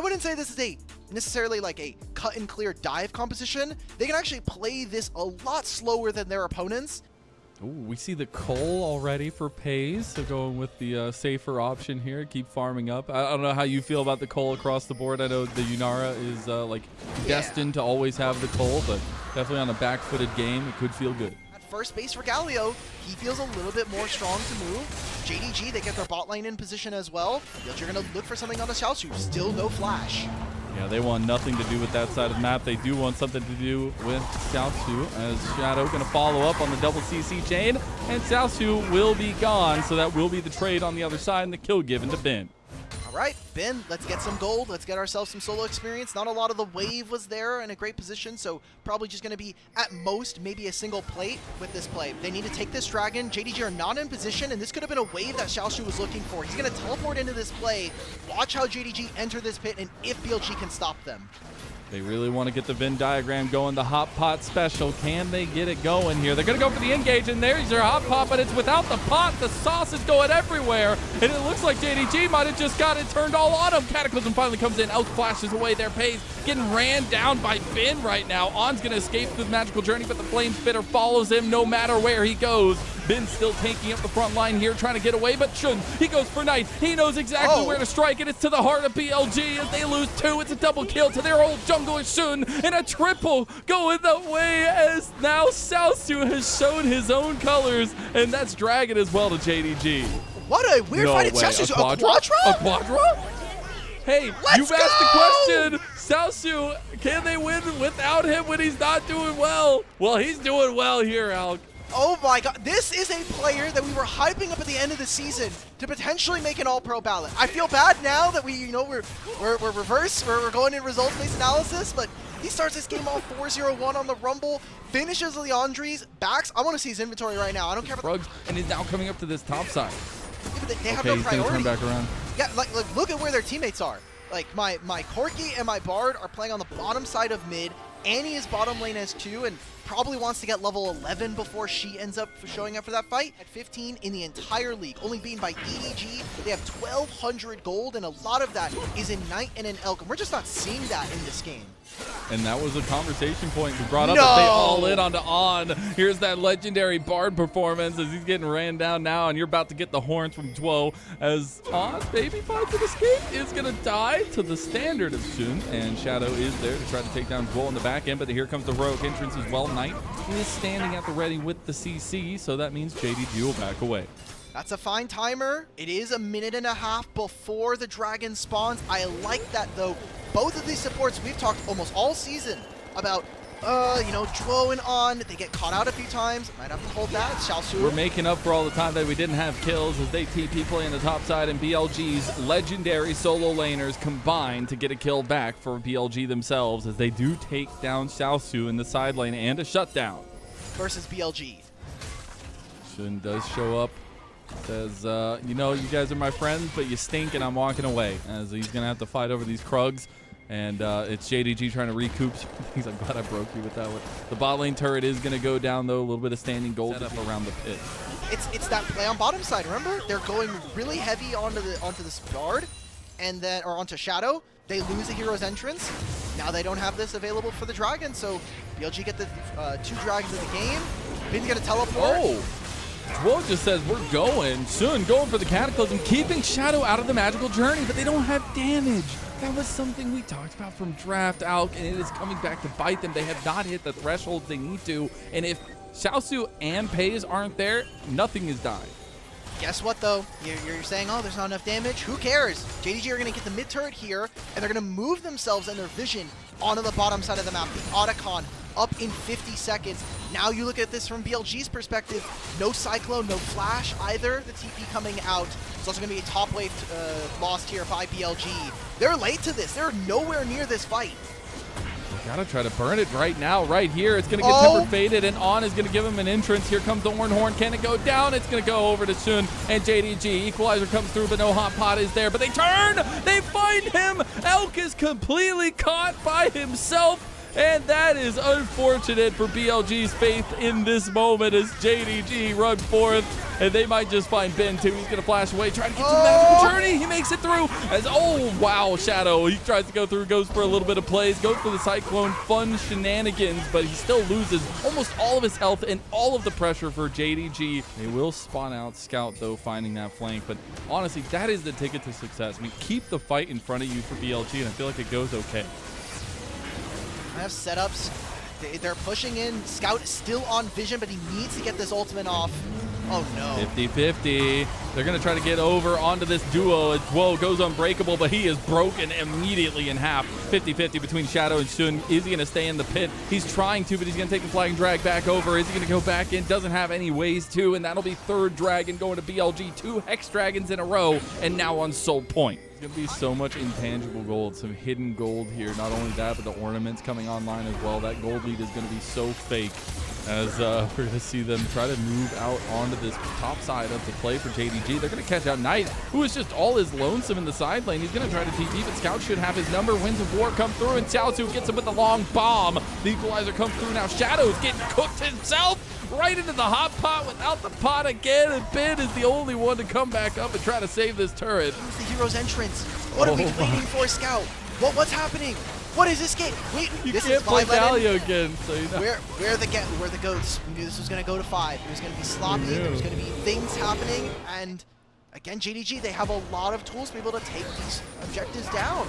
wouldn't say this is a necessarily like a cut and clear dive composition. They can actually play this a lot slower than their opponents. Ooh, we see the Cole already for Pays, so going with the safer option here. Keep farming up. I don't know how you feel about the Cole across the board. I know the Yunara is destined to always have the Cole, but definitely on a back-footed game, it could feel good. At first base for Galio, he feels a little bit more strong to move. JDG, they get their bot lane in position as well. You're going to look for something on the Xiaosu. Still no flash. Yeah, they want nothing to do with that side of the map. They do want something to do with Xiaosu, as Shadow going to follow up on the double CC chain, and Xiaosu will be gone, so that will be the trade on the other side and the kill given to Bin. All right, Ben, let's get some gold. Let's get ourselves some solo experience. Not a lot of the wave was there in a great position, so probably just going to be, at most, maybe a single plate with this play. They need to take this dragon. JDG are not in position, and this could have been a wave that Xiaosu was looking for. He's going to teleport into this play. Watch how JDG enter this pit, and if BLG can stop them. They really want to get the Venn diagram going. The hot pot special. Can they get it going here? They're going to go for the engage, and there's your hot pot, but it's without the pot. The sauce is going everywhere, and it looks like JDG might have just got it turned all on him. Cataclysm finally comes in, out flashes away their Pays, getting ran down by Bin right now. On's going to escape through the magical journey, but the Flame Spitter follows him no matter where he goes. Bin still taking up the front line here, trying to get away, but Shun, he goes for Knight. He knows exactly where to strike, and it's to the heart of BLG as they lose 2. It's a double kill to their old jungler Shun, and a triple going the way as now Xiaosu has shown his own colors, and that's Dragon as well to JDG. What a weird fight. It's Xiaosu's a quadra? A quadra? Hey, you've asked the question. Xiaosu, can they win without him when he's not doing well? Well, he's doing well here, Alk. Oh my god, this is a player that we were hyping up at the end of the season to potentially make an all-pro ballot. I feel bad now that we're reverse, we're going in results-based analysis, but he starts this game off 4-0-1 on the Rumble, finishes Leandri's, backs. I want to see his inventory right now. I don't care about Rugs, and he's now coming up to this top side. Yeah, but they have no priority. He's gonna turn back around. Yeah, like look at where their teammates are. Like my Corki and my Bard are playing on the bottom side of mid. Annie is bottom lane as 2 and probably wants to get level 11 before she ends up showing up for that fight. At 15 in the entire league, only beaten by JDG. They have 1,200 gold, and a lot of that is in Knight and in Elk. And we're just not seeing that in this game. And that was a conversation point we brought up. That they all in onto On. Here's that legendary Bard performance as he's getting ran down now, and you're about to get the horns from Dwo as On, baby finds an escape, is going to die to the standard of Shun, and Shadow is there to try to take down Dwo on the back end, but here comes the rogue entrance as well. Knight is standing at the ready with the CC, so that means JDG will back away. That's a fine timer. It is a minute and a half before the dragon spawns. I like that, though. Both of these supports, we've talked almost all season about, Dwo and On. They get caught out a few times. Might have to hold that. Xiaosu. We're making up for all the time that we didn't have kills as they TP play on the top side, and BLG's legendary solo laners combine to get a kill back for BLG themselves as they do take down Xiaosu in the side lane and a shutdown. Versus BLG. Shun does show up. Says, you guys are my friends, but you stink and I'm walking away. As he's going to have to fight over these Krugs. And it's JDG trying to recoup things. I'm glad I broke you with that one. The bot lane turret is going to go down, though. A little bit of standing gold up around the pit. It's that play on bottom side, remember? They're going really heavy onto this Guard, and then, or onto Shadow. They lose the hero's entrance. Now they don't have this available for the Dragon, so BLG get the 2 Dragons in the game. Bin's going to teleport. Oh! Dwo just says, we're going. Soon going for the Cataclysm, keeping Shadow out of the magical journey, but they don't have damage. That was something we talked about from draft out, and it is coming back to bite them. They have not hit the thresholds they need to, and if Xiaosu and Pays aren't there, nothing is dying. Guess what, though? You're saying, oh, there's not enough damage? Who cares? JDG are going to get the mid turret here, and they're going to move themselves and their vision onto the bottom side of the map. The Otacon up in 50 seconds. Now you look at this from BLG's perspective. No Cyclone, no Flash either. The TP coming out. It's also going to be a top wave lost here by BLG. They're late to this. They're nowhere near this fight. Gotta try to burn it right now, right here. It's gonna get tempered faded, and On is gonna give him an entrance. Here comes the Horn. Can it go down? It's gonna go over to Shun and JDG. Equalizer comes through, but no hot pot is there. But they turn! They find him! Elk is completely caught by himself. And that is unfortunate for BLG's faith in this moment as JDG run forth. And they might just find Ben too. He's going to flash away, trying to get to the magical journey. He makes it through. Oh, wow, Shadow. He tries to go through, goes for a little bit of plays, goes for the Cyclone fun shenanigans, but he still loses almost all of his health and all of the pressure for JDG. They will spawn out Scout, though, finding that flank. But honestly, that is the ticket to success. I mean, keep the fight in front of you for BLG, and I feel like it goes okay. I have setups. They're pushing in. Scout is still on vision, but he needs to get this ultimate off. Oh no. 50-50. They're going to try to get over onto this duo. Whoa, goes unbreakable, but he is broken immediately in half. 50-50 between Shadow and Shun. Is he going to stay in the pit? He's trying to, but he's going to take the flag and drag back over. Is he going to go back in? Doesn't have any ways to, and that'll be third dragon going to BLG. 2 Hex Dragons in a row, and now on Soul Point. There's going to be so much intangible gold, some hidden gold here. Not only that, but the ornaments coming online as well. That gold lead is going to be so fake, as we're going to see them try to move out onto this top side of the play for JDG. They're going to catch out Knight, who is just all is lonesome in the side lane. He's going to try to TP, but Scout should have his number. Winds of War come through, and Xiaozu gets him with the long bomb. The equalizer comes through now. Shadow's getting cooked himself right into the hot pot without the pot again, and Ben is the only one to come back up and try to save this turret. Who's the hero's entrance? What are we waiting for, Scout? What's happening? What is this game? Wait, you this can't is play Galio again, so you know. Where are the goats? We knew this was going to go to 5. It was going to be sloppy. There was going to be things happening. And again, JDG, they have a lot of tools to be able to take these objectives down.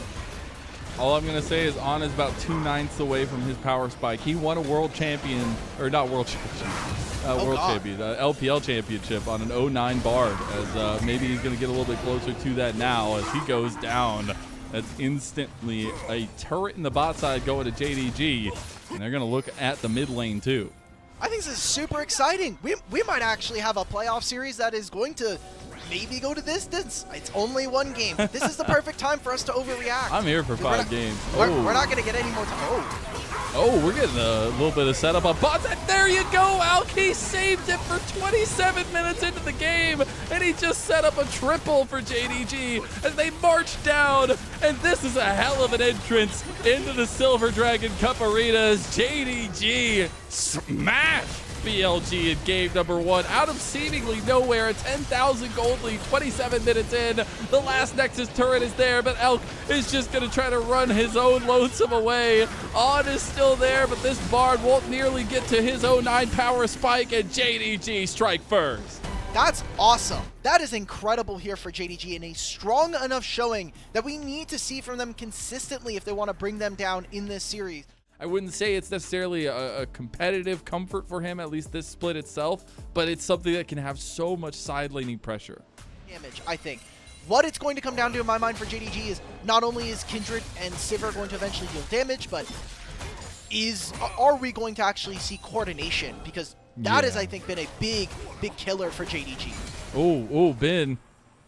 All I'm going to say is On is about 2/9 away from his power spike. He won a world champion, or not world champion, LPL championship on an 09 Bard, as maybe he's going to get a little bit closer to that now as he goes down. That's instantly a turret in the bot side going to JDG, and they're going to look at the mid lane too. I think this is super exciting. We might actually have a playoff series that is going to maybe go to distance. It's only 1 game. This is the perfect time for us to overreact. I'm here for 5 games. We're not going to get any more time. Oh, we're getting a little bit of setup on bots. And there you go. Alki saved it for 27 minutes into the game. And he just set up a triple for JDG as they march down. And this is a hell of an entrance into the Silver Dragon Cup Arena as JDG smashed BLG in game number 1 out of seemingly nowhere. A 10,000 gold lead, 27 minutes in. The last Nexus turret is there, but Elk is just going to try to run his own lonesome away. On is still there, but this Bard won't nearly get to his 09 power spike, and JDG strike first. That's awesome. That is incredible here for JDG, and a strong enough showing that we need to see from them consistently if they want to bring them down in this series. I wouldn't say it's necessarily a competitive comfort for him, at least this split itself, but it's something that can have so much side laning pressure. Damage, I think. What it's going to come down to in my mind for JDG is not only is Kindred and Sivir going to eventually deal damage, but are we going to actually see coordination? Because that has, I think, been a big killer for JDG. Oh, Ben.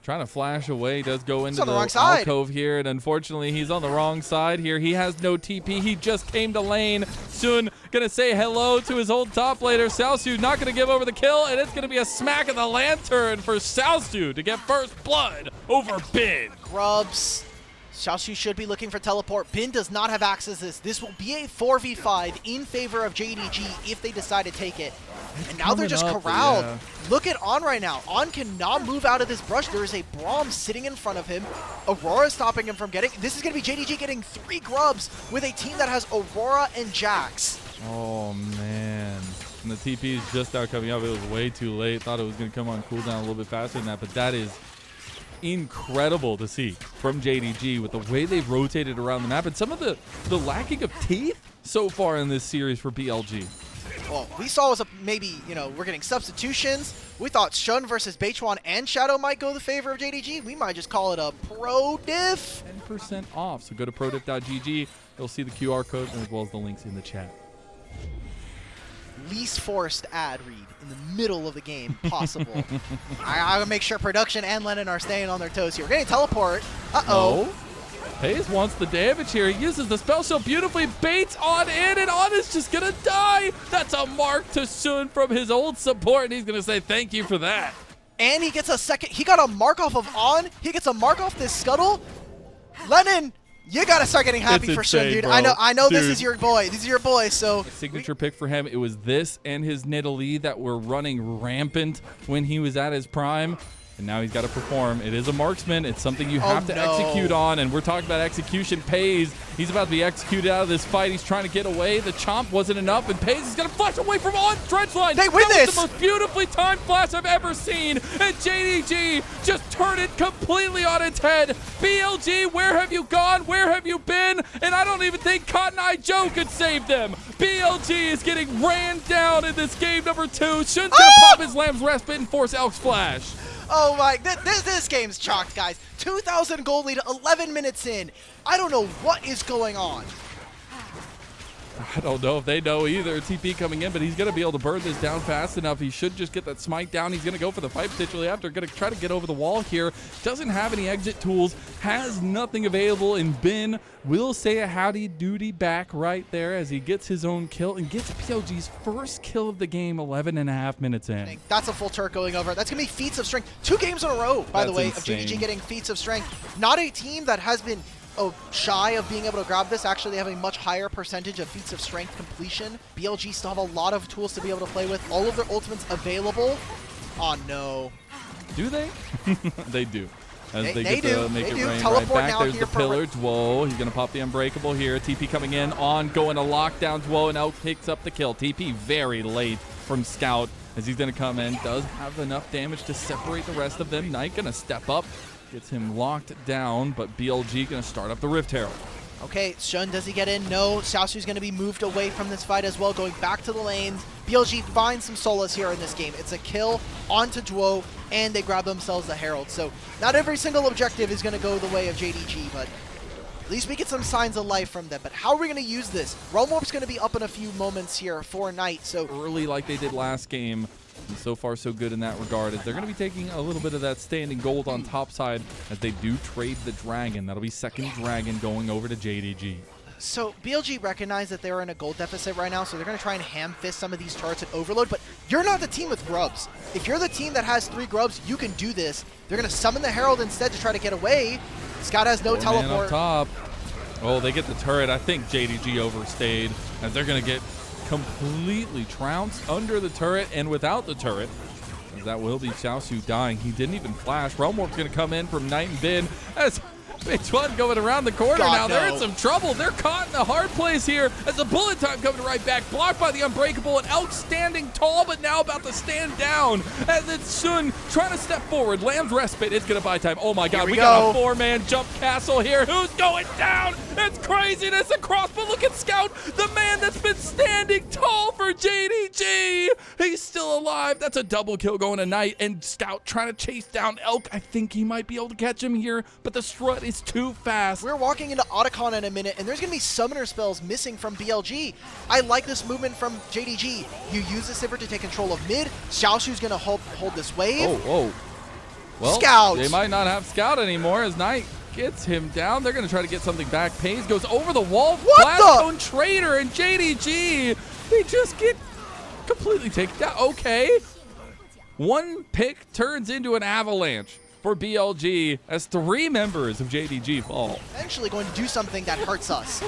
Trying to flash away, does go into the alcove here, and unfortunately he's on the wrong side here. He has no TP, he just came to lane. Soon gonna say hello to his old top laner. Xiaozu not gonna give over the kill, and it's gonna be a smack of the lantern for Xiaozu to get first blood over Bin. Grubs. Xiaozu should be looking for teleport. Bin does not have access to this. This will be a 4v5 in favor of JDG if they decide to take it. And now they're just corralled. Yeah. Look at On right now. On cannot move out of this brush. There is a Braum sitting in front of him. Aurora stopping him from getting... This is going to be JDG getting 3 grubs with a team that has Aurora and Jax. Oh, man. And the TP is just now coming up. It was way too late. Thought it was going to come on cooldown a little bit faster than that, but that is incredible to see from JDG with the way they've rotated around the map and some of the lacking of teeth so far in this series for BLG. Well, we saw was maybe, we're getting substitutions. We thought Shun versus Beichuan and Shadow might go the favor of JDG. We might just call it a pro diff. 10% off. So go to prodiff.gg. You'll see the QR code as well as the links in the chat. Least forced ad read in the middle of the game possible. I gotta make sure production and Lennon are staying on their toes here. We're getting teleport. Uh-oh. Hayes wants the damage here. He uses the spell so beautifully, baits On in, and On is just gonna die. That's a mark to Sun from his old support, and he's gonna say thank you for that. And he gets a second. He got a mark off of On. He gets a mark off this scuttle. Lennon You gotta start getting happy for Shun, dude. Bro. I know Dude. this is your boy. This is your boy, so... Signature pick for him. It was this and his Nidalee that were running rampant when he was at his prime. And now he's got to perform. It is a marksman. It's something you have to execute on. And we're talking about execution. Pays. He's about to be executed out of this fight. He's trying to get away. The chomp wasn't enough. And Pays is going to flash away from on Dredge line. They win that this. was the most beautifully timed flash I've ever seen. And JDG just turned it completely on its head. BLG, where have you gone? Where have you been? And I don't even think Cotton Eye Joe could save them. BLG is getting ran down in this game number 2. Shun's going to pop his Lamb's Respite and force Elk's flash. Oh my, this game's chalked, guys. 2,000 gold lead, 11 minutes in. I don't know what is going on. I don't know if they know either. TP coming in, but he's going to be able to burn this down fast enough. He should just get that smite down. He's going to go for the fight potentially after. Going to try to get over the wall here. Doesn't have any exit tools. Has nothing available. And Ben will say a howdy doody back right there as he gets his own kill and gets BLG's first kill of the game 11.5 minutes in. That's a full turret going over. That's going to be feats of strength. 2 games in a row, by the way, insane. of JDG getting feats of strength. Not a team that has been shy of being able to grab this. Actually, they have a much higher percentage of feats of strength completion. BLG still have a lot of tools to be able to play with. All of their ultimates available. Oh, no. Do they? They do. As they get do. to make They it do. rain Teleport right back. now There's here the for pillar. Dwo. He's going to pop the Unbreakable here. TP coming in on, going to lockdown Dwo, and Elk picks up the kill. TP very late from Scout as he's going to come in. Does have enough damage to separate the rest of them. Knight going to step up. Gets him locked down, but BLG going to start up the Rift Herald. Okay, Shun, does he get in? No. Xiaosu's going to be moved away from this fight as well, going back to the lanes. BLG finds some solace here in this game. It's a kill onto Dwo, and they grab themselves the Herald. So not every single objective is going to go the way of JDG, but at least we get some signs of life from them. But how are we going to use this? Realm Warp's going to be up in a few moments here for Knight. So early like they did last game. And so far, so good in that regard. As they're going to be taking a little bit of that standing gold on top side as they do trade the Dragon. That'll be second Dragon going over to JDG. So BLG recognize that they're in a gold deficit right now, so they're going to try and ham-fist some of these turrets at overload, but you're not the team with grubs. If you're the team that has 3 grubs, you can do this. They're going to summon the Herald instead to try to get away. Scout has no teleport. Man up top. Oh, they get the turret. I think JDG overstayed as they're going to get completely trounced under the turret and without the turret. As that will be Xiaosu dying. He didn't even flash. Realm Warp's going to come in from Knight and Bin as Big One going around the corner. Now they're in some trouble. They're caught in a hard place here as the bullet time coming right back. Blocked by the Unbreakable, and Elk standing tall, but now about to stand down as it's Shun trying to step forward. Lamb's Respite is going to buy time. Oh my God, we got a 4-man jump castle here. Who's going down? It's craziness across, but look at Scout, the man that's been standing tall for JDG. He's still alive. That's a double kill going to Knight, and Scout trying to chase down Elk. I think he might be able to catch him here, but the strut is too fast. We're walking into Otacon in a minute, and there's going to be summoner spells missing from BLG. I like this movement from JDG. You use the Sivert to take control of mid. Xiaosu's going to hold this wave. Oh. Well, Scout. They might not have Scout anymore as Knight gets him down. They're going to try to get something back. Pays goes over the wall. Blaststone Trader and JDG. They just get completely taken down. Okay. One pick turns into an avalanche for BLG as 3 members of JDG fall. Eventually going to do something that hurts us.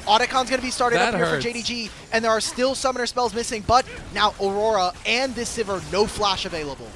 Otacon's going to be started up here for JDG, and there are still summoner spells missing, but now Aurora and this Sivir, no flash available.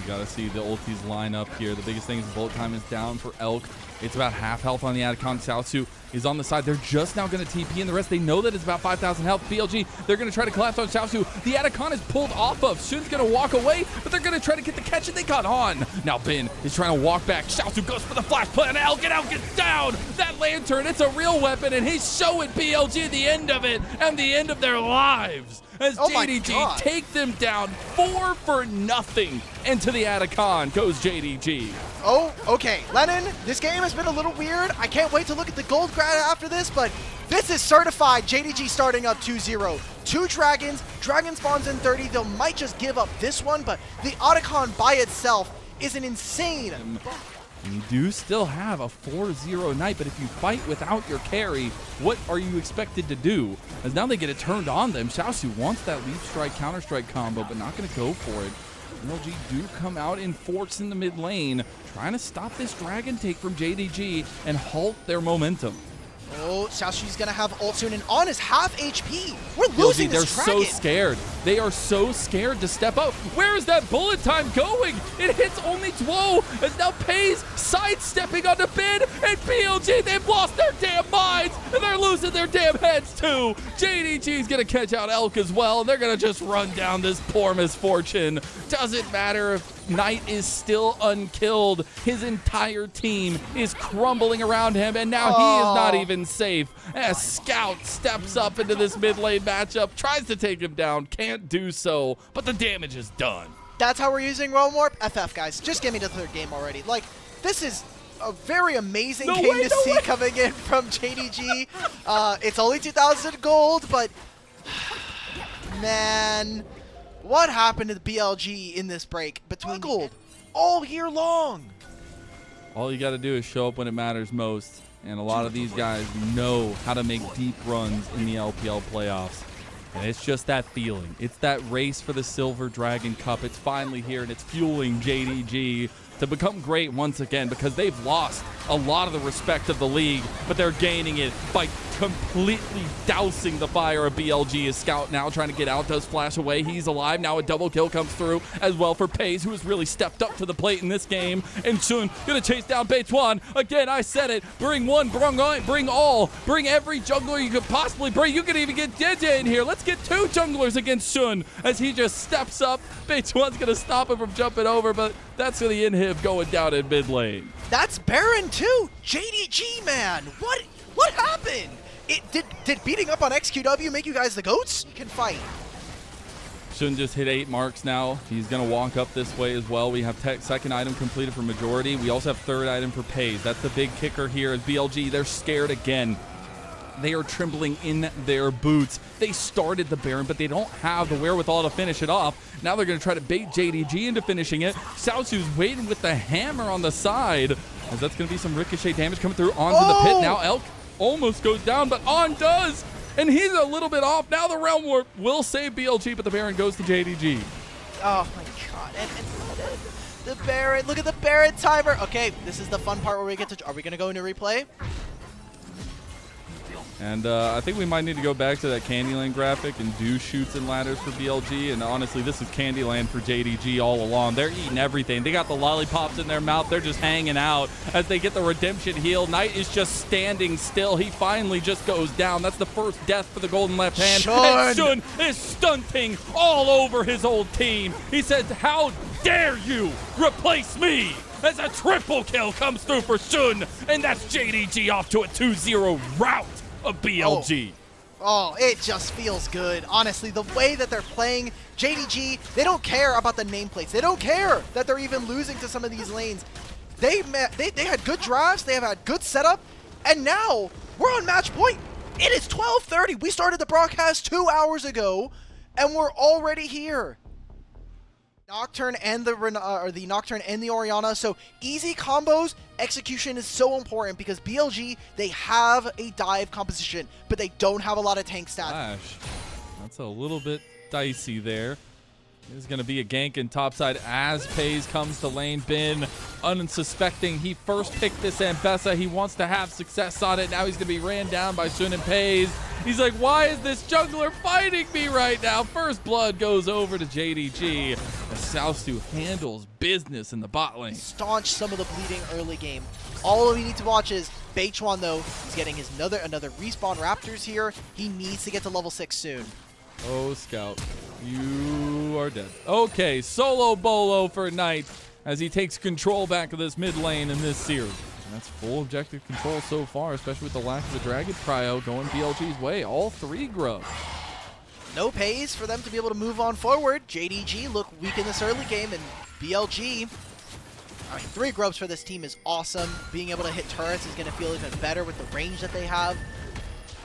You got to see the ultis line up here. The biggest thing is bullet time is down for Elk. It's about half health on the Atacon. Xiaosu is on the side. They're just now going to TP, and the rest, they know that it's about 5,000 health. BLG, they're going to try to collapse on Xiaosu. The Atacon is pulled off of. Shun's going to walk away, but they're going to try to get the catch, and they got on. Now Bin is trying to walk back. Xiaosu goes for the flash play on Elk, and Elk gets down. That lantern, it's a real weapon, and he's showing BLG the end of it and the end of their lives. As JDG take them down 4-0. Into the Atacon goes JDG. Oh, okay. Lennon, this game has been a little weird. I can't wait to look at the gold grad after this, but this is certified JDG starting up 2-0. 2 dragons. Dragon spawns in 30. They might just give up this one, but the Otacon by itself is an insane. You do still have a 4-0 Knight, but if you fight without your carry, what are you expected to do? As now they get it turned on them. Xiaosu wants that leap strike, counter strike combo, but not going to go for it. BLG do come out in force in the mid lane, trying to stop this dragon take from JDG and halt their momentum. Oh, Xiaoshu's gonna have ult soon, and On is half HP. We're losing they're this dragon. so scared. They are so scared to step up. Where is that bullet time going? It hits only Dwo, and now Pays sidestepping onto Bin, and BLG, they've lost their damn minds, and they're losing their damn heads too. JDG's gonna catch out Elk as well, and they're gonna just run down this poor Misfortune. Doesn't matter if Knight is still unkilled. His entire team is crumbling around him, and now he is not even safe. As Scout steps up into this mid lane matchup, tries to take him down, can't do so, but the damage is done. That's how we're using Realm Warp? FF, guys. Just get me to the third game already. Like, this is a very amazing game to see coming in from JDG. It's only 2,000 gold, but man, what happened to the BLG in this break between gold all year long? All you got to do is show up when it matters most, and a lot of these guys know how to make deep runs in the LPL playoffs. And it's just that feeling. It's that race for the Silver Dragon Cup. It's finally here, and it's fueling JDG to become great once again, because they've lost a lot of the respect of the league, but they're gaining it by completely dousing the fire of BLG. As Scout now trying to get out, does flash away. He's alive. Now a double kill comes through as well for Pays, who has really stepped up to the plate in this game. And soon gonna chase down Beituan. Again, I said it. Bring one, bring all. Bring every jungler you could possibly bring. You could even get JJ in here. Let's get 2 junglers against Shun as he just steps up. Beituan's gonna stop him from jumping over, but that's the inhib going down in mid lane. That's Baron too. JDG, man. What happened? Did beating up on XQW make you guys the GOATs? You can fight. Shun just hit 8 marks now. He's going to walk up this way as well. We have second item completed for Majority. We also have third item for Pays. That's the big kicker here as BLG. They're scared again. They are trembling in their boots. They started the Baron, but they don't have the wherewithal to finish it off. Now they're going to try to bait JDG into finishing it. Xiaoshu's waiting with the hammer on the side, as that's going to be some ricochet damage coming through onto the pit. Now Elk almost goes down, but On does, and he's a little bit off. Now the Realm Warp will save BLG, but the Baron goes to JDG. Oh my god, and the Baron, look at the Baron timer. Okay, this is the fun part where we get to, are we going to go into replay? And I think we might need to go back to that Candyland graphic and do shoots and ladders for BLG. And honestly, this is Candyland for JDG all along. They're eating everything. They got the lollipops in their mouth. They're just hanging out as they get the redemption heal. Knight is just standing still. He finally just goes down. That's the first death for the golden left hand. Shun. And Shun is stunting all over his old team. He said, "How dare you replace me?" As a triple kill comes through for Shun. And that's JDG off to a 2-0 rout of BLG. Oh, it just feels good. Honestly, the way that they're playing, JDG, they don't care about the nameplates. They don't care that they're even losing to some of these lanes. They had good drafts, they have had good setup, and now we're on match point. It is 12:30. We started the broadcast 2 hours ago, and we're already here. Nocturne and the Nocturne and the Orianna, so easy combos. Execution is so important because BLG, they have a dive composition, but they don't have a lot of tank stats. Flash. That's a little bit dicey there. There's going to be a gank in topside as Pays comes to lane. Bin, unsuspecting, he first picked this Ambessa. He wants to have success on it. Now he's going to be ran down by Shun and Pays. He's like, why is this jungler fighting me right now? First blood goes over to JDG as Xiaosu handles business in the bot lane. Staunch some of the bleeding early game. All we need to watch is Beituan, though. He's getting his another respawn Raptors here. He needs to get to level 6 soon. Oh, Scout, you are dead. Okay, solo bolo for Knight as he takes control back of this mid lane in this series. And that's full objective control so far, especially with the lack of the Dragon Cryo going BLG's way. All 3 grubs. No Pays for them to be able to move on forward. JDG look weak in this early game, and BLG, I mean, 3 grubs for this team is awesome. Being able to hit turrets is going to feel even better with the range that they have.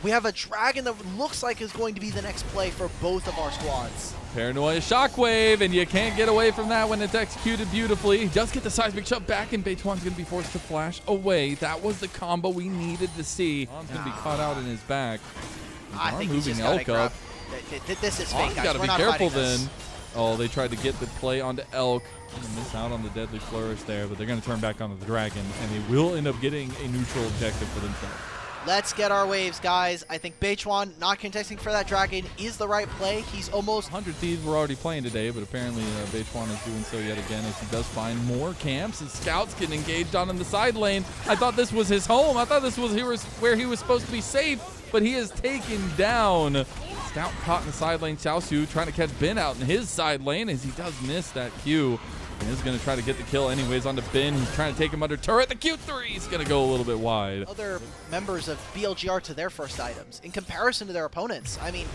We have a dragon that looks like is going to be the next play for both of our squads. Paranoia Shockwave, and you can't get away from that when it's executed beautifully. He does get the seismic shove back, and Beituan's going to be forced to flash away. That was the combo we needed to see. On's going to be caught out in his back. I think he's moving just Elk up. This is fake, guys. Got to We're be not careful fighting this. then. Oh, they tried to get the play onto Elk. Miss out on the deadly flourish there, but they're going to turn back onto the dragon, and they will end up getting a neutral objective for themselves. Let's get our waves, guys. I think Beichuan not contesting for that dragon is the right play. He's almost 100 Thieves were already playing today, but apparently Beichuan is doing so yet again as he does find more camps. And Scouts getting engaged on in the side lane. I thought this was his home. I thought this was where he was supposed to be safe, but he is taken down. Scout caught in the side lane. Xiaosu trying to catch Bin out in his side lane as he does miss that Q. And is going to try to get the kill anyways onto Bin. He's trying to take him under turret. The Q3 is going to go a little bit wide. Other members of BLG are to their first items in comparison to their opponents. I mean,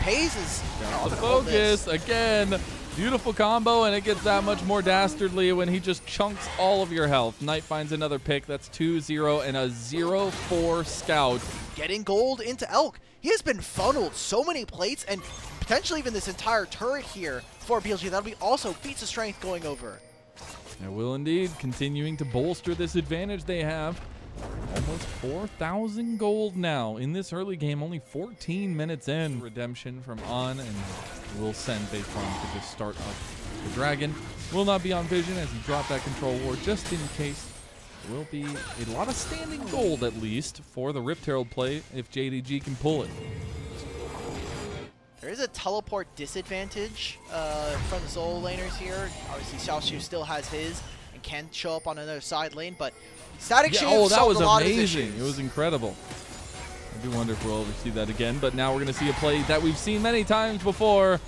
Pays is on the focus again. Beautiful combo, and it gets that much more dastardly when he just chunks all of your health. Knight finds another pick. That's 2-0 and a 0-4 Scout. Getting gold into Elk. He has been funneled so many plates and potentially even this entire turret here for BLG. That'll be also feats of strength going over. It will indeed, continuing to bolster this advantage they have. Almost 4,000 gold now in this early game, only 14 minutes in. Redemption from On, and will send Beichuan to just start up the dragon. Will not be on vision as he dropped that control ward just in case. Will be a lot of standing gold at least for the Rift Herald play if JDG can pull it. There is a teleport disadvantage from the solo laners here. Obviously, Xiaoxu still has his and can show up on another side lane, but Static Shield oh, that solved was a lot amazing. of issues. It was incredible. I do wonder if we'll ever see that again, but now we're going to see a play that we've seen many times before,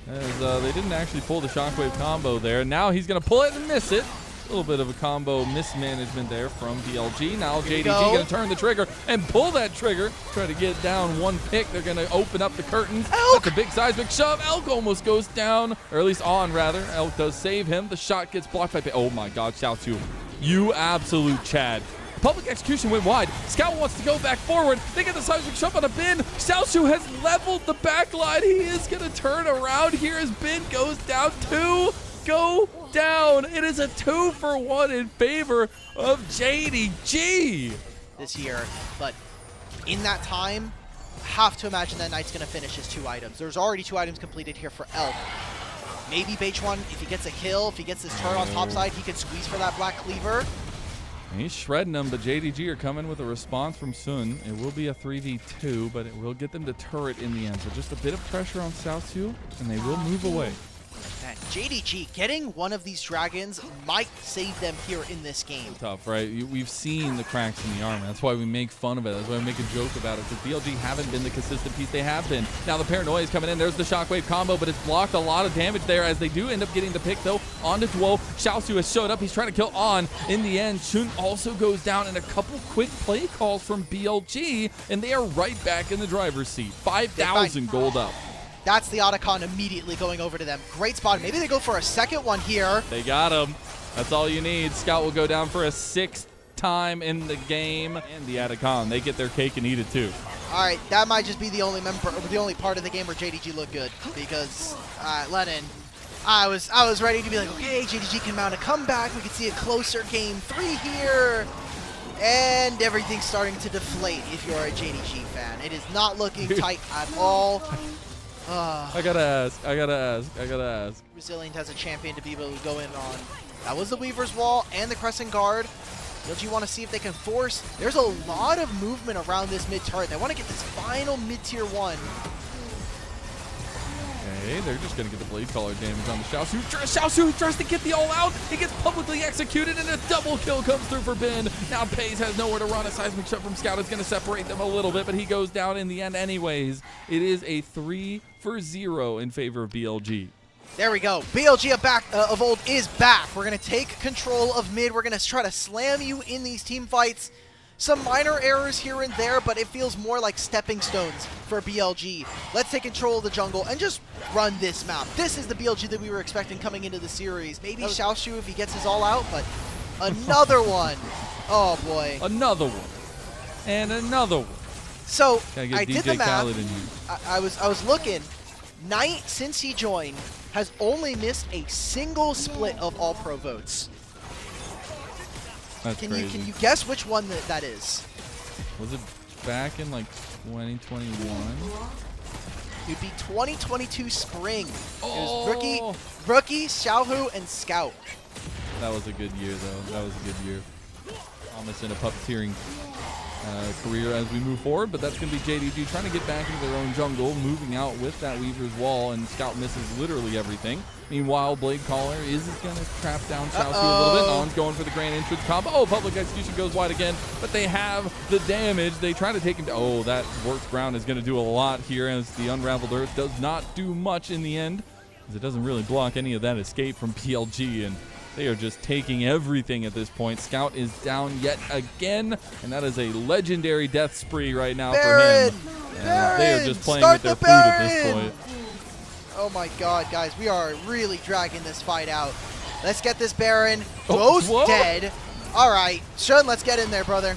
as they didn't actually pull the Shockwave combo there. Now he's going to pull it and miss it. A little bit of a combo mismanagement there from BLG. Now JDG going to turn the trigger and pull that trigger. Try to get down one pick. They're going to open up the curtains. Elk! That's a big seismic shove. Elk almost goes down, or at least On rather. Elk does save him. The shot gets blocked by... Oh my God, Xiaosu. You absolute Chad. Public execution went wide. Scout wants to go back forward. They get the seismic shove on a Bin. Xiaosu has leveled the backline. He is going to turn around here as Bin goes down. Go down. It is a 2-for-1 in favor of JDG this year, but in that time, have to imagine that Knight's going to finish his 2 items. There's already 2 items completed here for Elk. Maybe Beichuan, if he gets a kill, if he gets his turret on top side, he can squeeze for that Black Cleaver. He's shredding them, but JDG are coming with a response from Sun. It will be a 3v2, but it will get them to turret in the end. So just a bit of pressure on Xiaosu, and they will move away. Man, JDG getting one of these dragons might save them here in this game. Tough, right? We've seen the cracks in the armor. That's why we make fun of it. That's why we make a joke about it. Because BLG haven't been the consistent piece they have been. Now the Paranoia is coming in. There's the Shockwave combo, but it's blocked a lot of damage there as they do end up getting the pick, though, onto Duo. Xiaosu has showed up. He's trying to kill On. In the end, Shun also goes down, and a couple quick play calls from BLG, and they are right back in the driver's seat. 5,000 gold up. That's the Otacon immediately going over to them. Great spot. Maybe they go for a second one here. They got him. That's all you need. Scout will go down for a 6th time in the game. And the Otacon, they get their cake and eat it too. All right, that might just be the only part of the game where JDG looked good, because Lennon, I was ready to be like, okay, JDG can mount a comeback. We could see a closer game 3 here. And everything's starting to deflate if you're a JDG fan. It is not looking tight at all. I gotta ask. Resilient has a champion to be able to go in on. That was the Weaver's Wall and the Crescent Guard. BLG want to see if they can force. There's a lot of movement around this mid turret. They want to get this final mid-tier 1. Okay, they're just gonna get the Blade Caller damage on the Xiaosu. Xiaosu tries to get the all-out. He gets publicly executed, and a double kill comes through for Bin. Now Pays has nowhere to run. A seismic shot from Scout is gonna separate them a little bit, but he goes down in the end anyways. It is a 3-for-0 in favor of BLG. There we go. BLG of old is back. We're going to take control of mid. We're going to try to slam you in these team fights. Some minor errors here and there, but it feels more like stepping stones for BLG. Let's take control of the jungle and just run this map. This is the BLG that we were expecting coming into the series. Maybe Xiaoxu if he gets his all out, but another one. Oh, boy. Another one. And another one. So, I did the math. I was looking. Knight, since he joined, has only missed a single split of all pro votes. That's crazy. Can you guess which one that is? Was it back in like 2021? It would be 2022 spring. Oh. It was rookie, Xiaohu, and Scout. That was a good year, though. That was a good year. Thomas in a puppeteering career as we move forward, but that's going to be JDG trying to get back into their own jungle, moving out with that Weaver's Wall, and Scout misses literally everything. Meanwhile, Blade Caller is going to trap down Xiaosu a little bit. Non's going for the Grand Entrance combo. Oh, Public Execution goes wide again, but they have the damage. They try to take him down. Oh, that Warped Ground is going to do a lot here as the Unraveled Earth does not do much in the end, as it doesn't really block any of that escape from BLG, and they are just taking everything at this point. Scout is down yet again, and that is a legendary death spree right now for him. And they are just playing with their food at this point. Oh my god, guys, we are really dragging this fight out. Let's get this Baron. Both dead. All right, Shun, let's get in there, brother.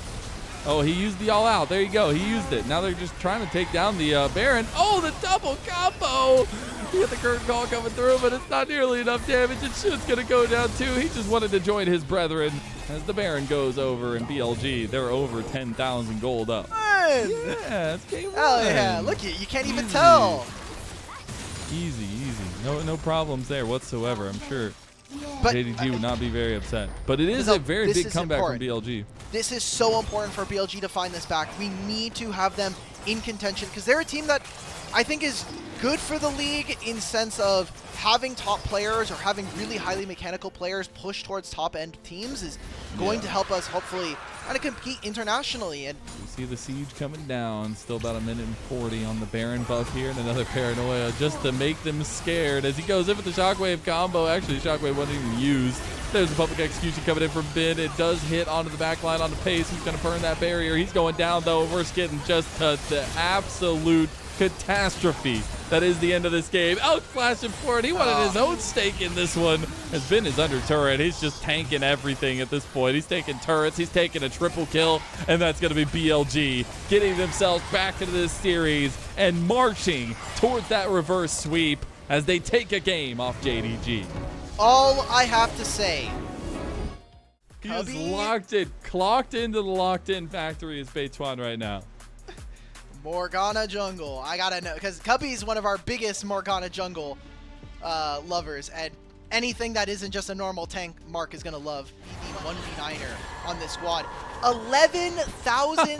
Oh, he used the all out. There you go. He used it. Now they're just trying to take down the Baron. Oh, the double combo. He got the curtain call coming through, but it's not nearly enough damage. And Shun's going to go down too. He just wanted to join his brethren as the Baron goes over in BLG. They're over 10,000 gold up. Yeah, it's game one. Hell yeah. Look at you can't even tell. Easy, easy. No problems there whatsoever, I'm sure. But JDG would not be very upset. But it is a very big comeback from BLG. This is so important for BLG to find this back. We need to have them in contention because they're a team that I think is good for the league in sense of having top players or having really highly mechanical players push towards top-end teams is going to help us hopefully kind of compete internationally. And you see the siege coming down. Still about 1:40 on the Baron buff here, and another Paranoia just to make them scared as he goes in with the Shockwave combo. Actually, Shockwave wasn't even used. There's a Public Execution coming in from Bin. It does hit onto the back line on the pace. He's going to burn that barrier. He's going down, though. We're getting just to the absolute catastrophe that is the end of this game. Elk flashing forward. He wanted his own stake in this one. As Bin is under turret. He's just tanking everything at this point. He's taking turrets. He's taking a triple kill. And that's going to be BLG getting themselves back into this series and marching towards that reverse sweep as they take a game off JDG. All I have to say, he is locked in, clocked into the locked-in factory is Beituan right now. Morgana jungle. I gotta know because Cubby's one of our biggest Morgana jungle lovers, and anything that isn't just a normal tank, Mark is gonna love. He the 1v9er on this squad. 11,000.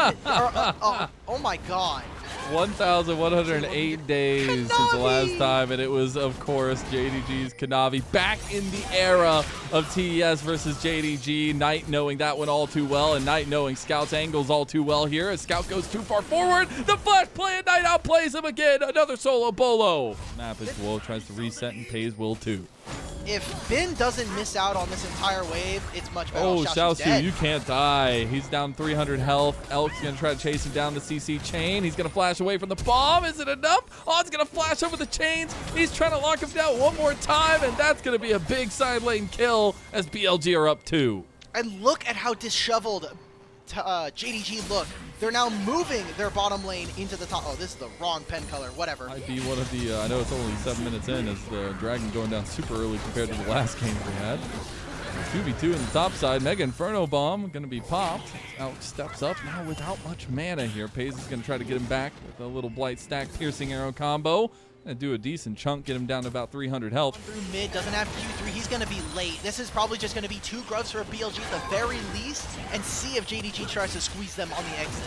Oh my god. 1,108 days since the last time, and it was, of course, JDG's Kanavi back in the era of TES versus JDG. Knight knowing that one all too well, and Knight knowing Scout's angles all too well here. As Scout goes too far forward, the flash play, and Knight outplays him again. Another solo bolo. Map as Will tries to reset and pays Will too. If Bin doesn't miss out on this entire wave, it's much better. Oh, Xiaosu, you can't die. He's down 300 health. Elk's going to try to chase him down the CC chain. He's going to flash away from the bomb. Is it enough? Oh, it's going to flash over the chains. He's trying to lock him down one more time, and that's going to be a big side lane kill as BLG are up 2. And look at how disheveled JDG look. They're now moving their bottom lane into the top. Oh, this is the wrong pen color. Whatever. Might be one of the, I know it's only 7 minutes in as the Dragon going down super early compared to the last game we had. 2v2 in the top side. Mega Inferno Bomb going to be popped. Elk steps up now without much mana here. Pays is going to try to get him back with a little Blight Stack Piercing Arrow combo. Gonna do a decent chunk, get him down to about 300 health. Through mid, doesn't have Q3, he's gonna be late. This is probably just gonna be 2 grubs for BLG at the very least, and see if JDG tries to squeeze them on the exit.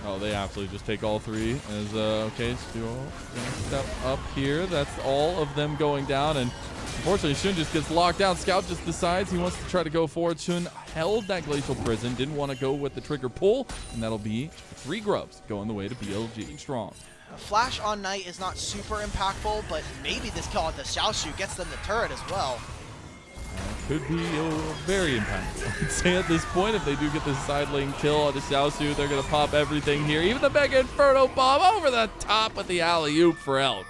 Oh, they absolutely just take all 3 as, okay, Stu gonna step up here. That's all of them going down, and unfortunately Shun just gets locked down. Scout just decides he wants to try to go forward. Shun held that Glacial Prison, didn't want to go with the trigger pull, and that'll be 3 grubs going the way to BLG. Strong. Flash on Knight is not super impactful, but maybe this kill on the Xiaosu gets them the turret as well. Could be very impactful. I'd say at this point, if they do get this side lane kill on the Xiaosu, they're going to pop everything here. Even the Mega Inferno Bomb over the top with the alley-oop for Elk.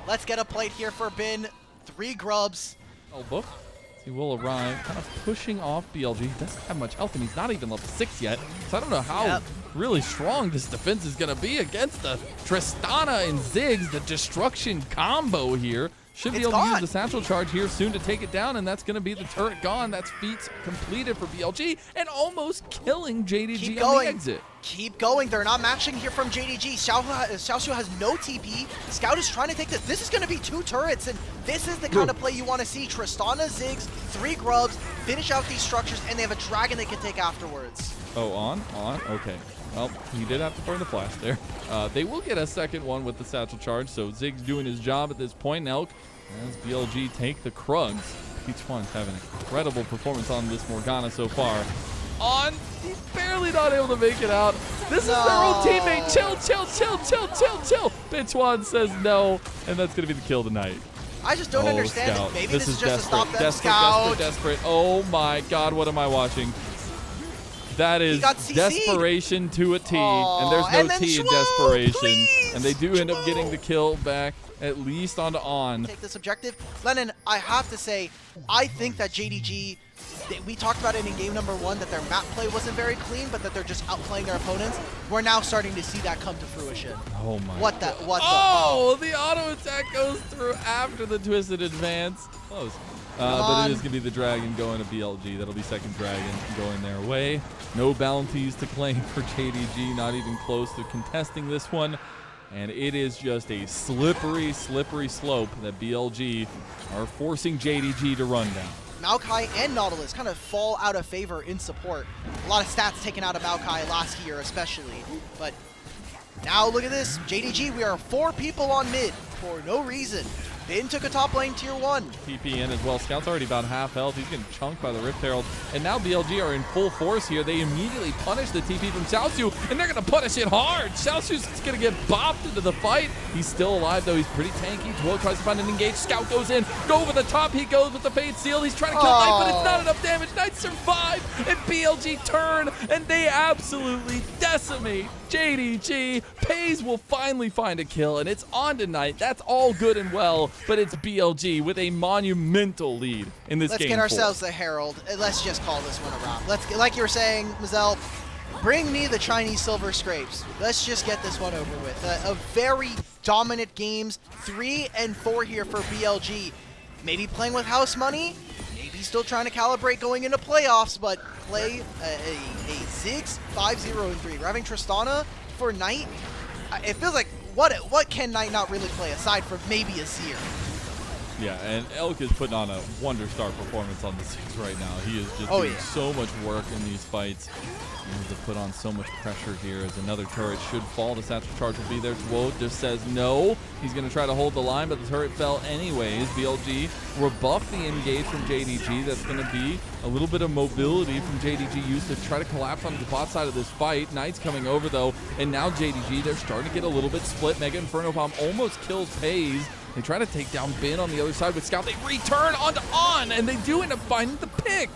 Let's get a plate here for Bin. 3 grubs. Oh, book. He will arrive, kind of pushing off BLG. He doesn't have much health, and he's not even level 6 yet. So I don't know how really strong this defense is going to be against the Tristana and Ziggs, the destruction combo here. Should be able to use the satchel charge here soon to take it down, and that's going to be the turret gone. That's feats completed for BLG, and almost killing JDG on the exit. Keep going. They're not matching here from JDG. Xiaosu has no TP. Scout is trying to take this. This is going to be 2 turrets, and this is the kind of play you want to see. Tristana, Ziggs, 3 grubs, finish out these structures, and they have a dragon they can take afterwards. Oh, on? Okay. Well, he did have to burn the flash there. They will get a second one with the satchel charge, so Zig's doing his job at this point. Elk, as BLG take the Krugs. Each one's having an incredible performance on this Morgana so far. He's barely not able to make it out. This is their own teammate. Chill. Bitch one says no, and that's going to be the kill tonight. I just don't understand Scout. it. Maybe this is just desperate. to stop them. Scout. Desperate. Oh my God, what am I watching? That is desperation to a T, and there's no T in desperation. Please, and they do end up getting the kill back, at least onto On. Take this objective. Lennon, I have to say, I think that JDG, we talked about it in game number 1, that their map play wasn't very clean, but that they're just outplaying their opponents. We're now starting to see that come to fruition. Oh my What God. The auto attack goes through after the twisted advance. Close. But it is going to be the Dragon going to BLG. That'll be second Dragon going their way. No bounties to claim for JDG, not even close to contesting this one. And it is just a slippery slope that BLG are forcing JDG to run down. Maokai and Nautilus kind of fall out of favor in support. A lot of stats taken out of Maokai last year especially. But now look at this. JDG, we are 4 people on mid for no reason. Bin took a top lane tier 1. TP in as well. Scout's already about half health. He's getting chunked by the Rift Herald. And now BLG are in full force here. They immediately punish the TP from Xiaosu, and they're going to punish it hard. Xiaosu's going to get bopped into the fight. He's still alive, though. He's pretty tanky. Dwo tries to find an engage. Scout goes in. Go over the top. He goes with the Fade Seal. He's trying to kill Knight, but it's not enough damage. Knight survive, and BLG turn, and they absolutely decimate JDG. Pays will finally find a kill, and it's on tonight. That's all good and well, but it's BLG with a monumental lead in this game. Let's get ourselves the Herald. Let's just call this one a wrap. Let's get, like you were saying, Mazel, bring me the Chinese silver scrapes. Let's just get this one over with. A very dominant games, 3 and 4 here for BLG. Maybe playing with house money, maybe still trying to calibrate going into playoffs, but play a Ziggs 5-0-3. We're having Tristana for Knight. It feels like, what can Knight not really play aside from maybe a Seer? Yeah, and Elk is putting on a wonder star performance on the Ziggs right now. He is just doing so much work in these fights. He needs to put on so much pressure here as another turret should fall. The satchel charge will be there. Dwo just says no. He's going to try to hold the line, but the turret fell anyways. BLG rebuffed the engage from JDG. That's going to be a little bit of mobility from JDG used to try to collapse on the bot side of this fight. Knight's coming over, though, and now JDG, they're starting to get a little bit split. Mega Inferno Bomb almost kills Pays. They try to take down Bin on the other side with Scout. They return onto On, and they do end up finding the pick.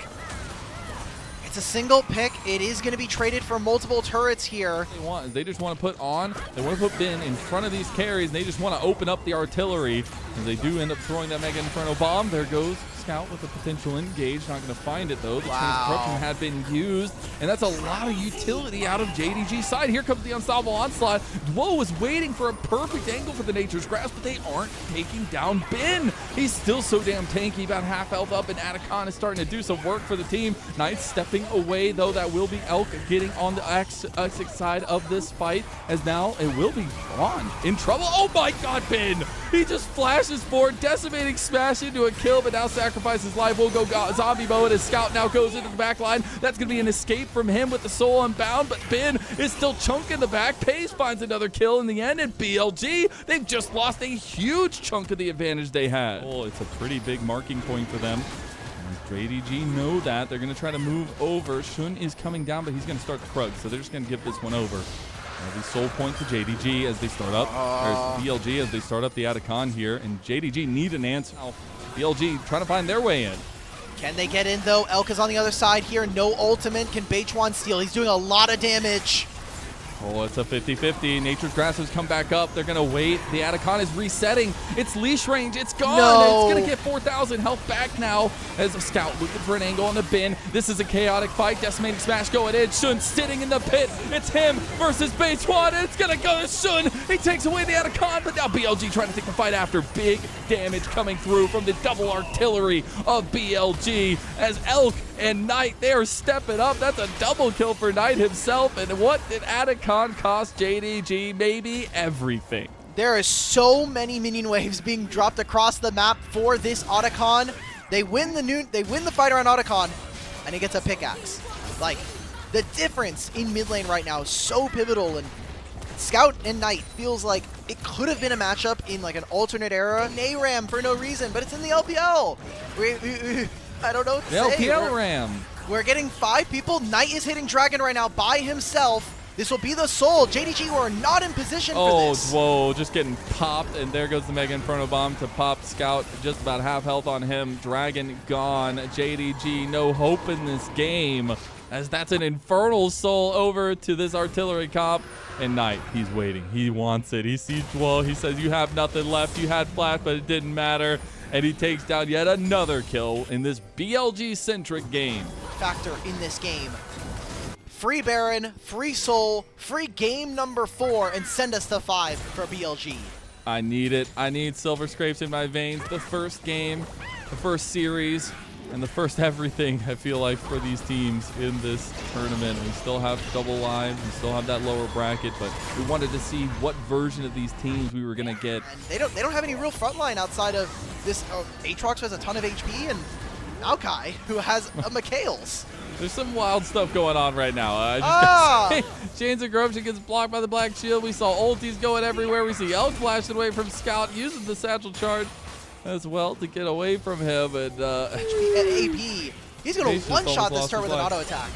It's a single pick. It is going to be traded for multiple turrets here. They just want to put On, they want to put Bin in front of these carries, and they just want to open up the artillery. And they do end up throwing that Mega Inferno Bomb. There goes Scout with a potential engage. Not going to find it, though. The Chains Corruption had been used, and that's a lot of utility out of JDG's side. Here comes the Unstoppable Onslaught. Dwo was waiting for a perfect angle for the Nature's Grasp, but they aren't taking down Bin. He's still so damn tanky, about half health up, and Atacon is starting to do some work for the team. Knight stepping away, though. That will be Elk getting on the X6 side of this fight, as now it will be On in trouble. Oh my God, Bin! He just flashes forward, decimating smash into a kill, but now sacrifices life. Will go zombie mode as Scout now goes into the back line. That's going to be an escape from him with the soul unbound, but Bin is still chunking the back. Pays finds another kill in the end, and BLG, they've just lost a huge chunk of the advantage they had. Oh, it's a pretty big marking point for them. JDG know that. They're going to try to move over. Shun is coming down, but he's going to start the Krug, so they're just going to give this one over. The soul point to JDG as they start up. There's BLG as they start up the Atacon here, and JDG need an answer. BLG trying to find their way in. Can they get in, though? Elk is on the other side here. No ultimate. Can Beichuan steal? He's doing a lot of damage. Oh, it's a 50-50. Nature's Grasp has come back up. They're going to wait. The Atacon is resetting. It's leash range. It's gone. No. It's going to get 4,000 health back now as a Scout looking for an angle on the Bin. This is a chaotic fight. Decimating Smash going in. Shun sitting in the pit. It's him versus Beichuan. It's going to go to Shun. He takes away the Atacon, but now BLG trying to take the fight after. Big damage coming through from the double artillery of BLG as Elk and Knight, they are stepping up. That's a double kill for Knight himself. And what did Atacon cost JDG? Maybe everything. There is so many minion waves being dropped across the map for this Atacon. They win the fight around Atacon, and he gets a pickaxe. Like, The difference in mid lane right now is so pivotal, and Scout and Knight feels like it could have been a matchup in like an alternate era. NARAM for no reason, but it's in the LPL. I don't know what to say. LPL RAM. We're getting 5 people. Knight is hitting Dragon right now by himself. This will be the soul. JDG were not in position for this. Whoa, just getting popped, and there goes the Mega Inferno Bomb to pop Scout. Just about half health on him. Dragon gone. JDG, no hope in this game, as that's an Infernal Soul over to this artillery comp. And Knight, he's waiting. He wants it. He sees Dwo. He says, you have nothing left. You had flash, but it didn't matter. And he takes down yet another kill in this BLG-centric game. Factor in this game. Free Baron, free Soul, free game number 4, and send us to 5 for BLG. I need it. I need Silver Scrapes in my veins. The first game, the first series, and the first everything, I feel like, for these teams in this tournament. We still have double lives. We still have that lower bracket, but we wanted to see what version of these teams we were going to get. And they don't have any real frontline outside of this. Aatrox has a ton of HP, and Maokai, who has a Mikhails. There's some wild stuff going on right now. Chains of Corruption gets blocked by the Black Shield. We saw ultis going everywhere. We see Elk flashing away from Scout, using the satchel charge as well to get away from him. And AP, he's going to one-shot this turn with an auto attack.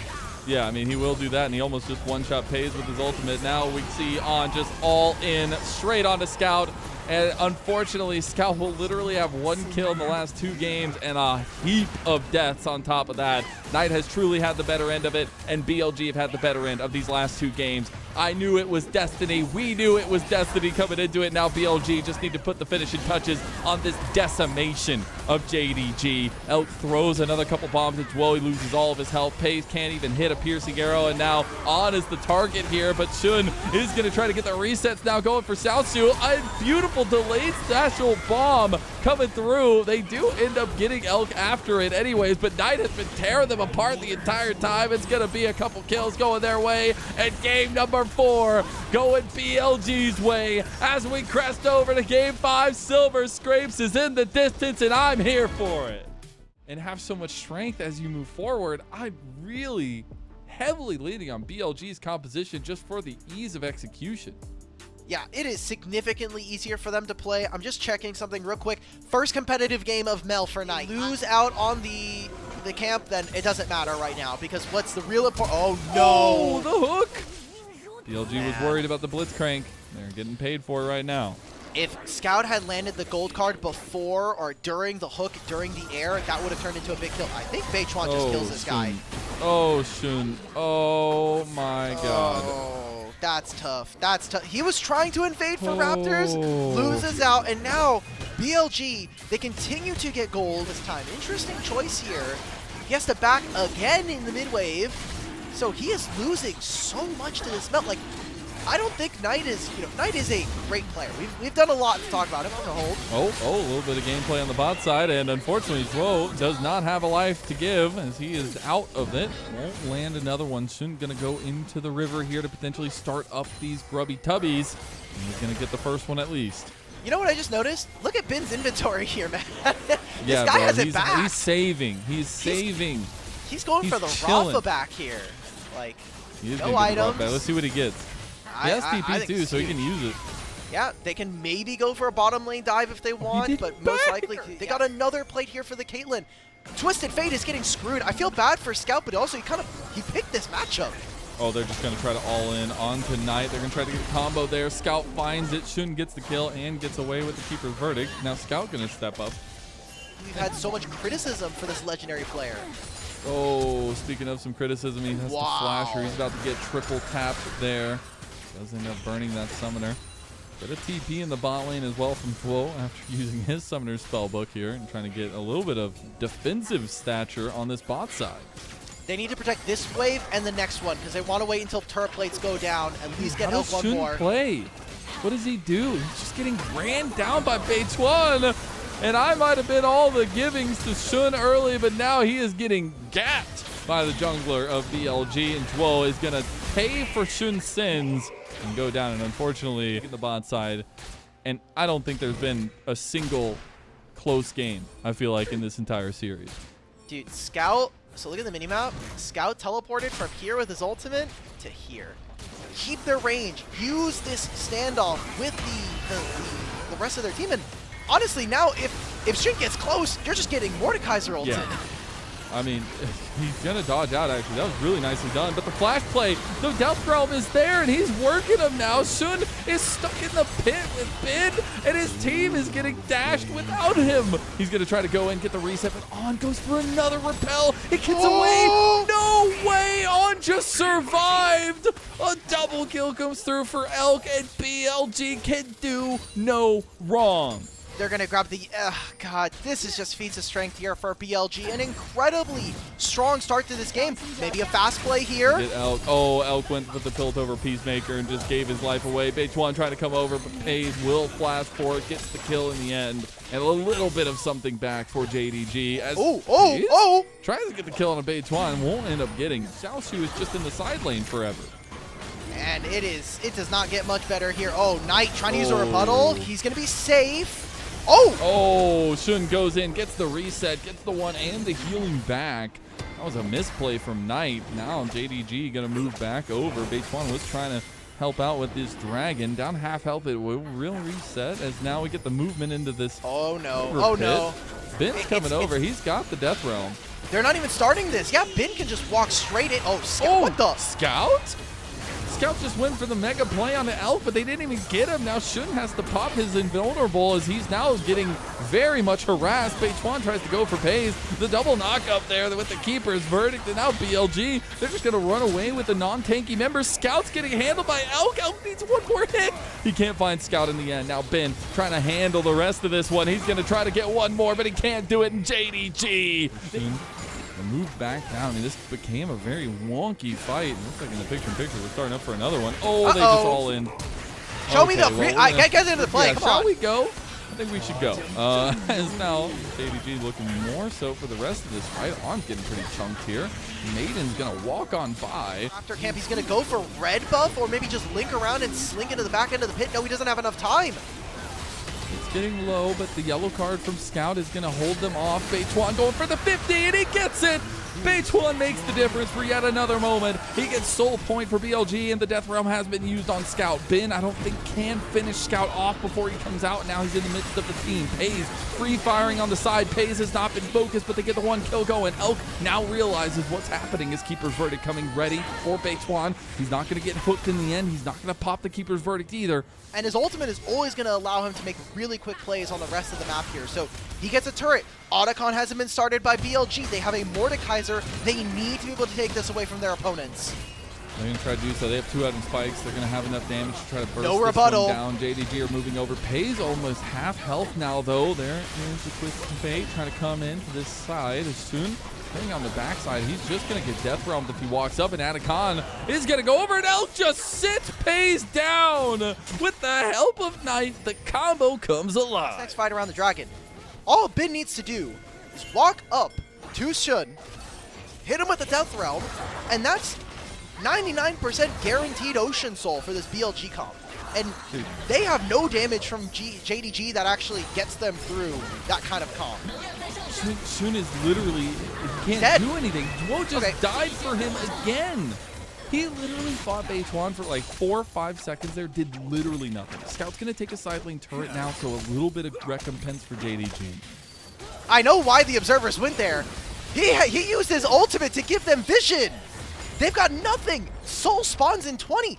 Yeah, I mean, he will do that, and he almost just one-shot pays with his ultimate. Now we see On just all in, straight onto Scout. And unfortunately, Scout will literally have 1 kill in the last 2 games and a heap of deaths on top of that. Knight has truly had the better end of it, and BLG have had the better end of these last 2 games. I knew it was destiny. We knew it was destiny coming into it. Now BLG just need to put the finishing touches on this decimation of JDG. Elk throws another couple bombs at Dwo. He loses all of his health. Pays can't even hit a piercing arrow, and now On is the target here, but Shun is going to try to get the resets now going for Xiaosu. A beautiful delayed satchel bomb coming through. They do end up getting Elk after it anyways, but Knight has been tearing them apart the entire time. It's going to be a couple kills going their way, and game number 4 going BLG's way as we crest over to game 5. Silver Scrapes is in the distance, and I'm here for it. And have so much strength as you move forward. I'm really heavily leaning on BLG's composition just for the ease of execution. Yeah, it is significantly easier for them to play. I'm just checking something real quick. First competitive game of Mel for Knight. Lose out on the camp, then it doesn't matter right now, because what's the real important? Oh no! Oh, the hook! BLG was worried about the Blitzcrank. They're getting paid for it right now. If Scout had landed the gold card before or during the hook, during the air, that would have turned into a big kill. I think Beichuan just kills this guy. Oh, Shun. Oh, my God. Oh, that's tough. That's tough. He was trying to invade for Raptors, loses out, and now BLG, they continue to get gold this time. Interesting choice here. He has to back again in the mid wave. So he is losing so much to this melt. Like, I don't think Knight is, Knight is a great player. We've done a lot to talk about him on the hold. Oh, a little bit of gameplay on the bot side, and unfortunately, Dwo does not have a life to give as he is out of it. Won't land another one. Soon gonna go into the river here to potentially start up these grubby tubbies. And he's gonna get the first one at least. You know what I just noticed? Look at Bin's inventory here, man. Yeah, this guy bro, has it back. He's saving. He's saving. He's going for the chilling. Rafa back here. Like, no items. items. Let's see what he gets. He has TP too, so he can use it. Yeah, they can maybe go for a bottom lane dive if they want, but most likely they got another plate here for the Caitlyn. Twisted Fate is getting screwed. I feel bad for Scout, but also he picked this matchup. Oh, they're just going to try to all in onto Knight. They're going to try to get a combo there. Scout finds it. Shun gets the kill and gets away with the Keeper's Verdict. Now Scout going to step up. We've had so much criticism for this legendary player. Oh, speaking of some criticism, he has the flasher. He's about to get triple tapped there. Does end up burning that summoner. Got a TP in the bot lane as well from Dwo after using his summoner's spellbook here and trying to get a little bit of defensive stature on this bot side. They need to protect this wave and the next one because they want to wait until turret plates go down, at least get Elk one more. Play? What does he do? He's just getting ran down by Beichuan. And I might have been all the givings to Shun early, but now he is getting gapped by the jungler of BLG, and Dwo is going to pay for Shun's sins and go down, and unfortunately in the bot side. And I don't think there's been a single close game, I feel like, in this entire series. Dude, Scout So look at the minimap. Scout teleported from here with his ultimate to here. Keep their range. Use this standoff with the rest of their team. And honestly, now if Shun gets close, you're just getting Mordekaiser ulted. Yeah. I mean, he's going to dodge out, actually. That was really nicely done. But the flash play, the Death Realm is there, and he's working him now. Shun is stuck in the pit with Bin, and his team is getting dashed without him. He's going to try to go in, get the reset, but On goes for another repel. It gets away. No way. On just survived. A double kill comes through for Elk, and BLG can do no wrong. They're going to grab the... God, this is just feats of strength here for BLG. An incredibly strong start to this game. Maybe a fast play here. Elk. Oh, Elk went with the tilt over Peacemaker and just gave his life away. Bechuan trying to come over, but Pays will flash for it, gets the kill in the end. And a little bit of something back for JDG. As tries to get the kill on a Bechuan, won't end up getting. Xiaoshu is just in the side lane forever. And it does not get much better here. Oh, Knight trying to use a rebuttal. He's going to be safe. Oh, Shun goes in, gets the reset, gets the one and the healing back. That was a misplay from Knight. Now JDG going to move back over. Bechuan was trying to help out with this dragon. Down half health, it will real reset as now we get the movement into this. Oh no. Bin's coming over. He's got the Death Realm. They're not even starting this. Yeah, Bin can just walk straight in. Oh, Scout. What the? Scout? Scout just went for the mega play on the Elk, but they didn't even get him. Now Shun has to pop his invulnerable as he's now getting very much harassed. Bechuan tries to go for Pays. The double knock up there with the keeper's verdict, and now BLG, they're just going to run away with the non-tanky members. Scout's getting handled by Elk. Elk needs one more hit. He can't find Scout in the end. Now Bin trying to handle the rest of this one. He's going to try to get one more, but he can't do it in JDG. Move back down. I mean, this became a very wonky fight. Looks like in the picture-in-picture, we're starting up for another one. Oh, they just all in. Show me the... Get into the play. Come on. Shall we go? I think we should go. As now, JDG looking more so for the rest of this fight. Arm's getting pretty chunked here. Maiden's going to walk on by. After camp, he's going to go for red buff or maybe just link around and slink into the back end of the pit. No, he doesn't have enough time. It's getting low, but the yellow card from Scout is going to hold them off. Bechuan going for the 50, and he gets it! Bechuan makes the difference for yet another moment. He gets soul point for BLG, and the Death Realm has been used on Scout. Bin, I don't think, can finish Scout off before he comes out. Now he's in the midst of the team. Pays free firing on the side. Pays has not been focused, but they get the one kill going. Elk now realizes what's happening. His Keeper's Verdict coming ready for Bechuan. He's not going to get hooked in the end. He's not going to pop the Keeper's Verdict either. And his ultimate is always going to allow him to make really quick plays on the rest of the map here. So he gets a turret. Otacon hasn't been started by BLG. They have a Mordekaiser. They need to be able to take this away from their opponents. They're going to try to do so. They have 2 item spikes. They're going to have enough damage to try to burst no rebuttal. This one down. JDG are moving over. Pays almost half health now, though. There is the Twist of Fate trying to come in to this side as soon. Playing on the backside, he's just going to get Death Realmed if he walks up, and Otacon is going to go over, and Elk just sits Pays down. With the help of Knight, the combo comes alive. Next fight around the dragon. All Bin needs to do is walk up to Shun, hit him with the Death Realm, and that's 99% guaranteed Ocean Soul for this BLG comp. And they have no damage from JDG that actually gets them through that kind of comp. Shun is literally, he can't dead. do anything. Dwo just died for him again. He literally fought Bechuan for like 4 or 5 seconds there, did literally nothing. Scout's going to take a side lane turret now, so a little bit of recompense for JDG. I know why the observers went there. He used his ultimate to give them vision. They've got nothing. Soul spawns in 20.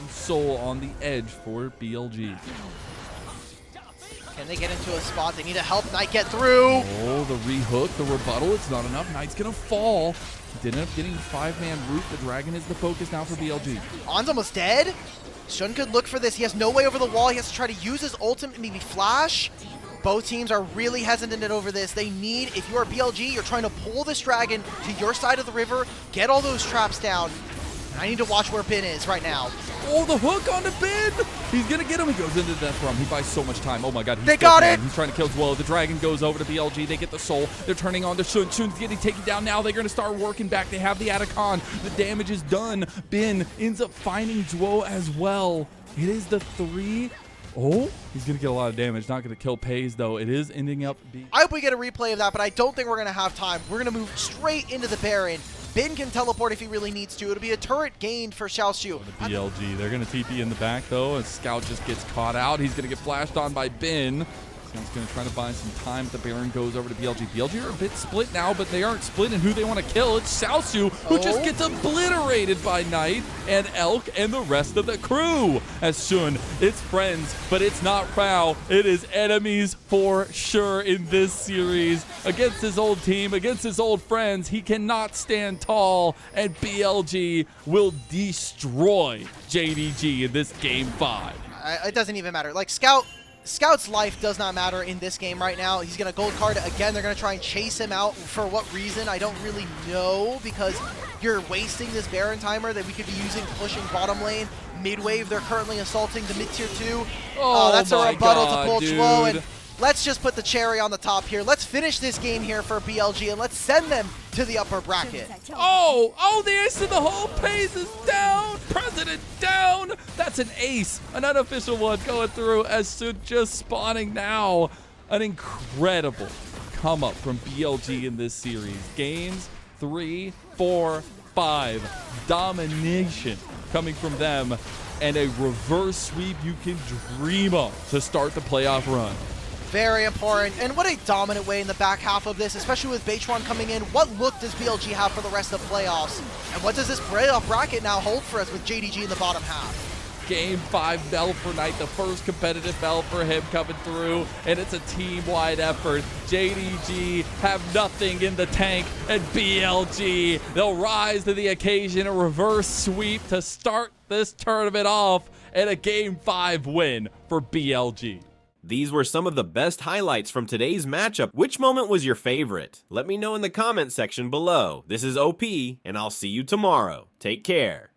Soul on the edge for BLG. Can they get into a spot? They need to help Knight get through. Oh, the rehook, the rebuttal. It's not enough. Knight's going to fall. He did end up getting 5-man root. The dragon is the focus now for BLG. On's almost dead. Shun could look for this. He has no way over the wall. He has to try to use his ultimate, maybe flash. Both teams are really hesitant over this. They need, if you are BLG, you're trying to pull this dragon to your side of the river, get all those traps down. I need to watch where Bin is right now. Oh, the hook on the Bin! He's gonna get him. He goes into the Death Realm. He buys so much time. Oh my god, they got it! He's trying to kill Dwo. The dragon goes over to BLG. They get the soul. They're turning on to Shun. Shun's getting taken down now. They're gonna start working back. They have the Otacon. The damage is done. Bin ends up finding Dwo as well. It is the 3 Oh, he's going to get a lot of damage. Not going to kill Pays, though. It is ending up being... I hope we get a replay of that, but I don't think we're going to have time. We're going to move straight into the Baron. Bin can teleport if he really needs to. It'll be a turret gained for Xiaoxiu. The BLG. They're going to TP in the back, though, as Scout just gets caught out. He's going to get flashed on by Bin. Scout's going to try to buy some time. The Baron goes over to BLG. BLG are a bit split now, but they aren't split in who they want to kill. It's Xiaoxiu, who just gets obliterated by Knight and Elk and the rest of the crew. As Shun, it's friends, but it's not Prow. It is enemies for sure in this series. Against his old team, against his old friends, he cannot stand tall, and BLG will destroy JDG in this game 5. It doesn't even matter. Like, Scout's life does not matter in this game right now. He's going to gold card again. They're going to try and chase him out. For what reason, I don't really know, because you're wasting this Baron timer that we could be using pushing bottom lane. Mid-wave, they're currently assaulting the mid-tier 2. Oh, that's a rebuttal to pull dude. Chlo, and let's just put the cherry on the top here. Let's finish this game here for BLG, and let's send them to the upper bracket. Oh, the ace in the hole. Pays is down. President down. That's an ace, an unofficial one going through as Sun just spawning now. An incredible come up from BLG in this series. Games 3, 4, 5. Domination coming from them, and a reverse sweep you can dream of to start the playoff run. Very important, and what a dominant way in the back half of this, especially with Beitron coming in. What look does BLG have for the rest of the playoffs? And what does this playoff bracket now hold for us with JDG in the bottom half? Game 5 Bell for Knight, the first competitive Bell for him coming through, and it's a team-wide effort. JDG have nothing in the tank, and BLG, they'll rise to the occasion, a reverse sweep to start this tournament off, and a Game 5 win for BLG. These were some of the best highlights from today's matchup. Which moment was your favorite? Let me know in the comment section below. This is OP, and I'll see you tomorrow. Take care.